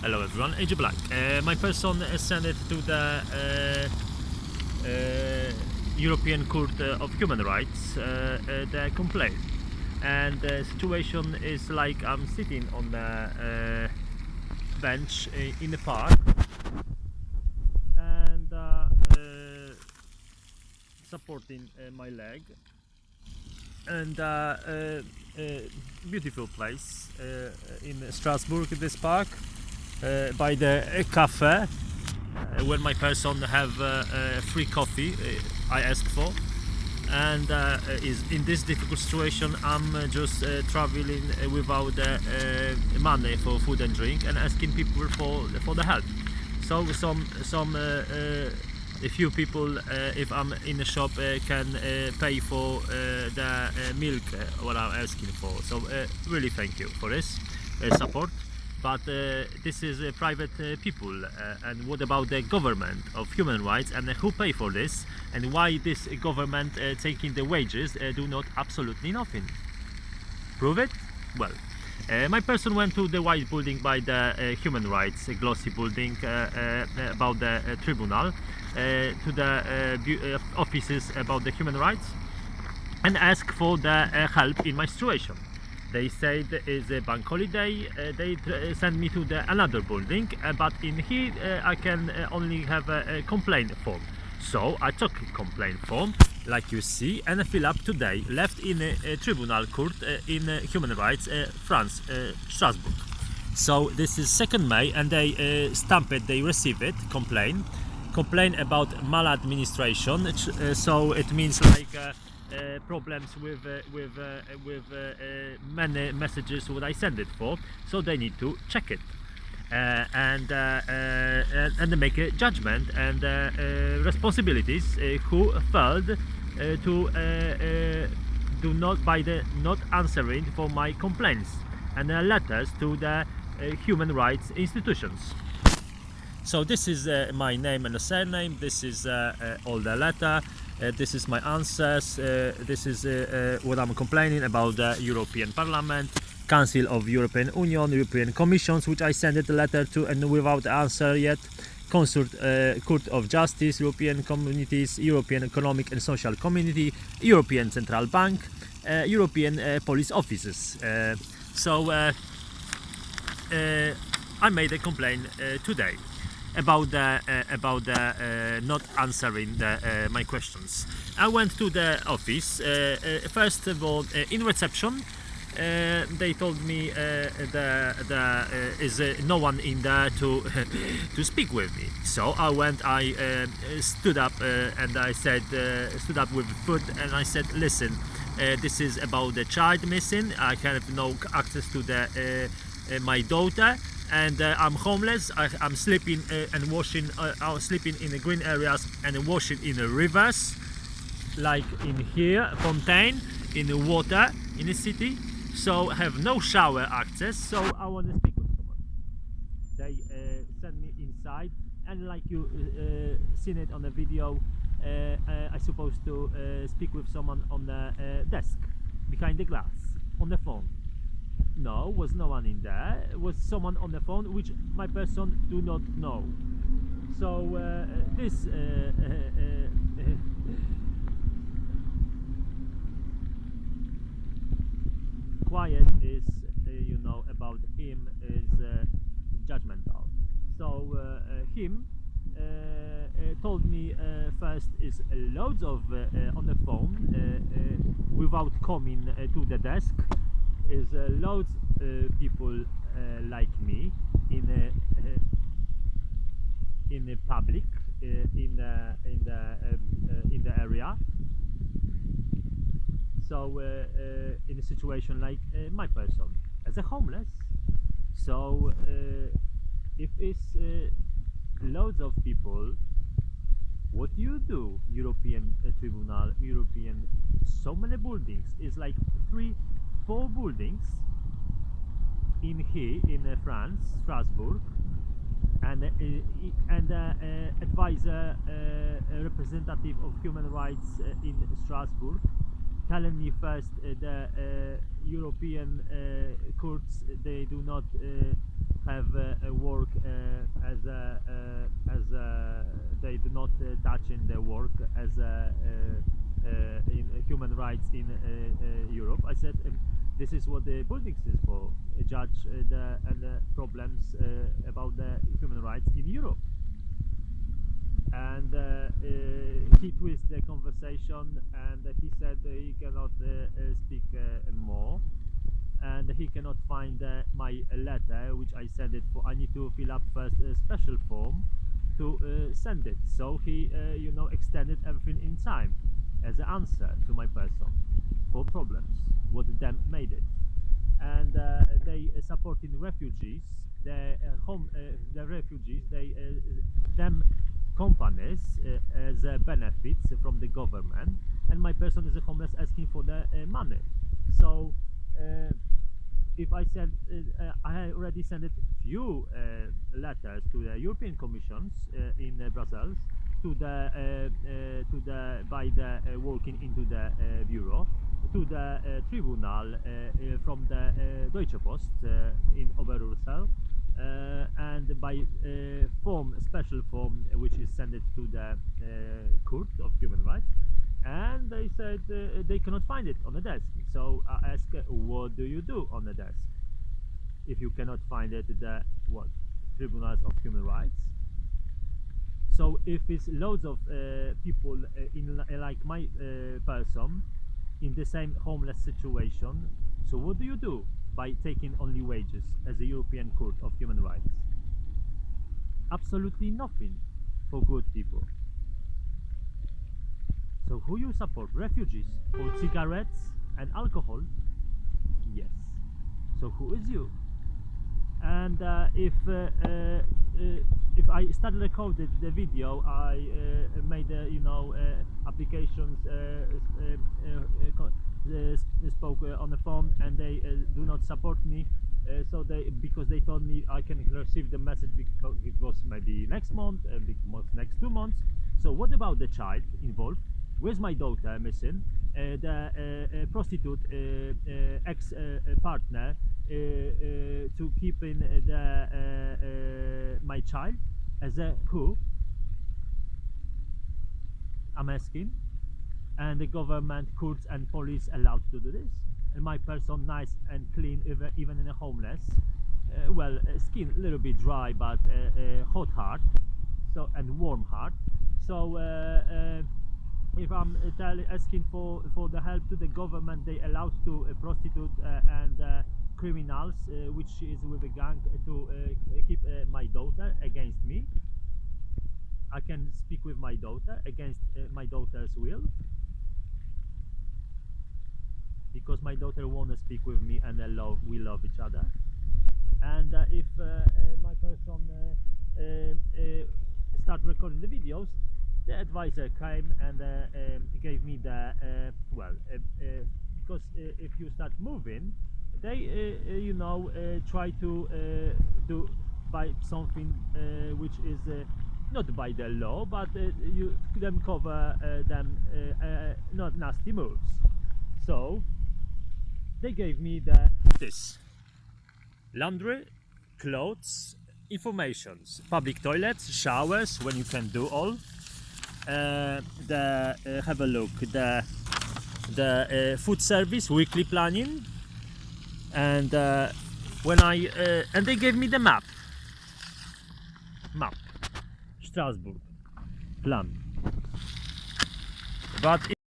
Hello everyone, AJ Black. My person sent it to the European Court of Human Rights, the complaint. And the situation is like I'm sitting on the bench in the park and supporting my leg. And beautiful place in Strasbourg, this park, by the cafe, where my person have free coffee I asked for, and is in this difficult situation. I'm just traveling without money for food and drink, and asking people for the help. So a few people, if I'm in a shop, can pay for the milk what I'm asking for. So really thank you for this support. But this is private people, and what about the government of human rights, and who pay for this, and why this government taking the wages do not absolutely nothing? Prove it? Well, my person went to the white building by the human rights, glossy building about the tribunal, to the offices about the human rights, and asked for the help in my situation. They said it's a bank holiday. They sent me to the another building, but in here I can only have a complaint form. So I took a complaint form, like you see, and I fill up today, left in a tribunal court in human rights, France, Strasbourg. So this is 2nd May, and they stamp it, they receive it, complain about maladministration. So it means like problems with many messages what I send it for. So they need to check it. And they make a judgment and responsibilities who failed to do not by the not answering for my complaints and letters to the human rights institutions. So this is my name and a surname. This is all the letter. This is my answers. This is what I'm complaining about: the European Parliament, Council of European Union, European Commissions, which I sent a letter to and without answer yet. Court of Justice, European Communities, European Economic and Social Community, European Central Bank, European Police Offices. I made a complaint today about the not answering my questions. I went to the office. First of all, in reception, they told me there is no one in there to to speak with me. So I went. I stood up and I said, stood up with foot, and I said, listen, this is about the child missing. I have no access to the my daughter. And I'm homeless. I'm sleeping and washing. I'm sleeping in the green areas and washing in the rivers, like in here, fontaine, in the water in the city. So have no shower access. So I want to speak with someone. They send me inside, and like you seen it on the video, I supposed to speak with someone on the desk behind the glass on the phone. No, was no one in there. It was someone on the phone, which my person do not know. So this quiet is, you know, about him is judgmental. So him told me first is loads of on the phone without coming to the desk. Is loads people like me in the public in the area. So in a situation like my person as a homeless. So if it's loads of people, what do you do? European Tribunal, European, so many buildings. It's like 4 buildings in here in France, Strasbourg, and advisor, representative of human rights in Strasbourg, telling me first the European courts, they do not have a work as they do not touch in their work as in human rights in Europe. I said this is what the politics is for, judge the problems about the human rights in Europe. And he twisted the conversation, and he said he cannot speak more, and he cannot find my letter which I sent it for. I need to fill up first a special form to send it. So he extended everything in time as an answer to my person for problems what them made it. And they supporting refugees, the refugees, them companies as benefits from the government, and my person is a homeless asking for the money. So if I send, I already sent it few letters to the European Commissions in Brussels, to the by the working into the bureau, to the tribunal from the Deutsche Post in Oberursel, and by special form which is sent it to the Court of Human Rights, and they said they cannot find it on the desk. So I asked, what do you do on the desk if you cannot find it at the Tribunals of Human Rights? So if it's loads of people in like my person in the same homeless situation, so what do you do by taking only wages as a European Court of Human Rights? Absolutely nothing for good people. So who you support? Refugees for cigarettes and alcohol? Yes. So who is you? And if I started recording the video, I made applications, spoke on the phone, and they do not support me. So because they told me I can receive the message because it was maybe next month, next 2 months. So what about the child involved? Where's my daughter missing? The prostitute ex-partner to keep in my child as a who? I'm asking. And the government, courts and police allowed to do this? And my person nice and clean, even in a homeless, skin a little bit dry, but hot heart, so, and warm heart. So if I'm asking for the help to the government, they allowed to prostitute and criminals, which is with a gang, to keep my daughter against me. I can speak with my daughter against my daughter's will, because my daughter wanna speak with me, and we love each other. And if my person start recording the videos, the advisor came and gave me the because if you start moving, they try to do by something which is not by the law, but you them cover them not nasty moves. So they gave me this laundry, clothes, informations, public toilets, showers when you can do all. Have a look, the food service, weekly planning, and when and they gave me the map, Strasbourg plan, but